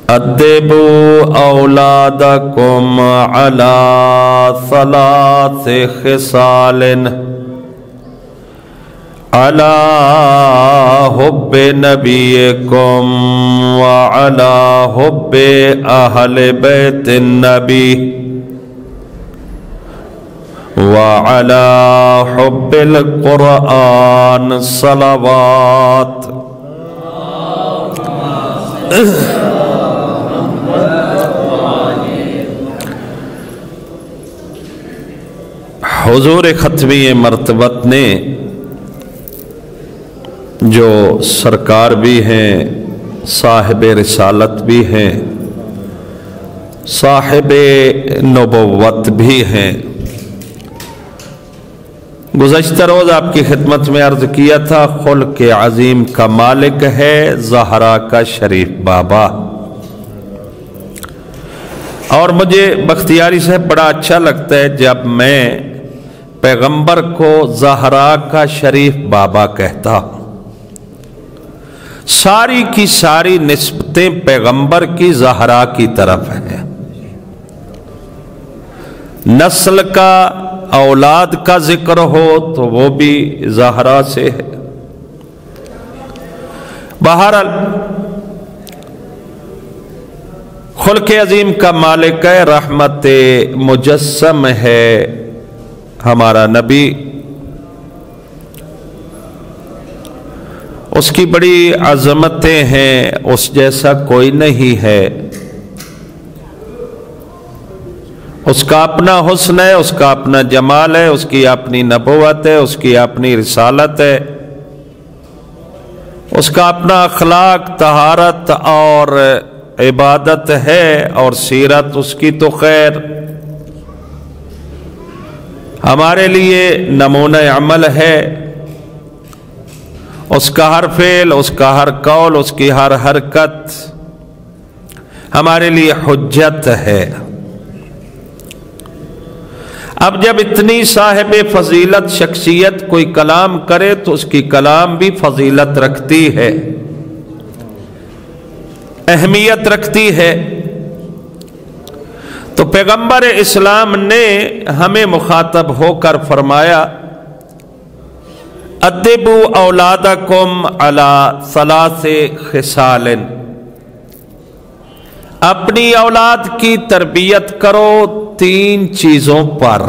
ادبو اولادکم علی ثلاث خصال علی حب نبیکم وعلی حب اہل بیت النبی وعلی حب القرآن صلوات۔ حضور ختمی مرتبت نے جو سرکار بھی ہیں، صاحب رسالت بھی ہیں، صاحب نبوت بھی ہیں، گزشتہ روز آپ کی خدمت میں عرض کیا تھا خلق عظیم کا مالک ہے زہرا کا شریف بابا۔ اور مجھے بختیاری سے بڑا اچھا لگتا ہے جب میں پیغمبر کو زہرا کا شریف بابا کہتا ہوں۔ ساری کی ساری نسبتیں پیغمبر کی زہرا کی طرف ہیں۔ نسل کا، اولاد کا ذکر ہو تو وہ بھی زہرا سے ہے۔ بہرحال خلق عظیم کا مالک ہے، رحمت مجسم ہے ہمارا نبی۔ اس کی بڑی عظمتیں ہیں، اس جیسا کوئی نہیں ہے۔ اس کا اپنا حسن ہے، اس کا اپنا جمال ہے، اس کی اپنی نبوت ہے، اس کی اپنی رسالت ہے، اس کا اپنا اخلاق، طہارت اور عبادت ہے، اور سیرت اس کی تو خیر ہمارے لیے نمونہ عمل ہے۔ اس کا ہر فعل، اس کا ہر قول، اس کی ہر حرکت ہمارے لیے حجت ہے۔ اب جب اتنی صاحب فضیلت شخصیت کوئی کلام کرے تو اس کی کلام بھی فضیلت رکھتی ہے، اہمیت رکھتی ہے۔ تو پیغمبر اسلام نے ہمیں مخاطب ہو کر فرمایا ادبوا اولادکم علی ثلاث خصال، اپنی اولاد کی تربیت کرو تین چیزوں پر۔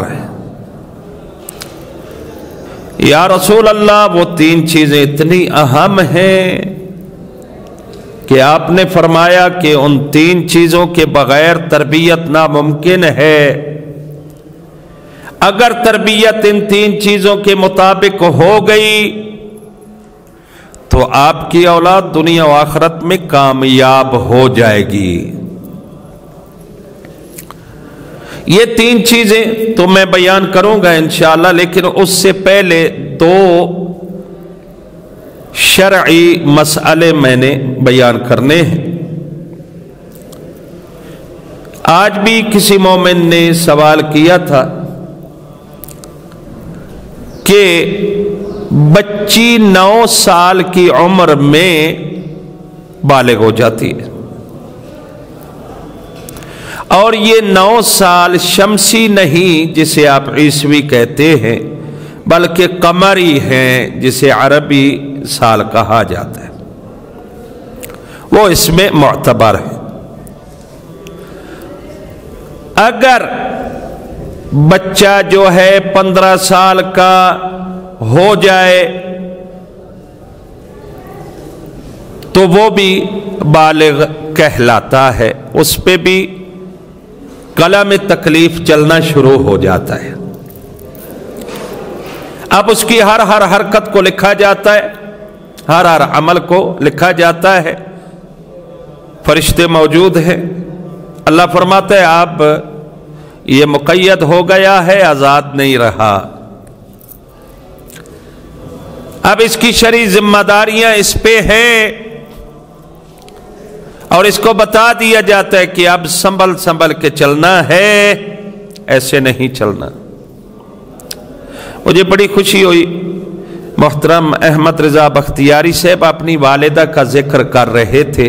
یا رسول اللہ وہ تین چیزیں اتنی اہم ہیں کہ آپ نے فرمایا کہ ان تین چیزوں کے بغیر تربیت ناممکن ہے۔ اگر تربیت ان تین چیزوں کے مطابق ہو گئی تو آپ کی اولاد دنیا و آخرت میں کامیاب ہو جائے گی۔ یہ تین چیزیں تو میں بیان کروں گا انشاءاللہ، لیکن اس سے پہلے دو شرعی مسئلے میں نے بیان کرنے ہیں۔ آج بھی کسی مومن نے سوال کیا تھا کہ بچی 9 سال کی عمر میں بالغ ہو جاتی ہے، اور یہ 9 سال شمسی نہیں جسے آپ عیسوی کہتے ہیں، بلکہ قمری ہیں جسے عربی سال کہا جاتا ہے، وہ اس میں معتبر ہے۔ اگر بچہ جو ہے 15 سال کا ہو جائے تو وہ بھی بالغ کہلاتا ہے، اس پہ بھی قلم تکلیف چلنا شروع ہو جاتا ہے۔ اب اس کی ہر حرکت کو لکھا جاتا ہے، ہر عمل کو لکھا جاتا ہے، فرشتے موجود ہیں۔ اللہ فرماتا ہے اب یہ مقید ہو گیا ہے، آزاد نہیں رہا۔ اب اس کی شرعی ذمہ داریاں اس پہ ہیں، اور اس کو بتا دیا جاتا ہے کہ اب سنبھل کے چلنا ہے، ایسے نہیں چلنا۔ مجھے بڑی خوشی ہوئی، محترم احمد رضا بختیاری صاحب اپنی والدہ کا ذکر کر رہے تھے۔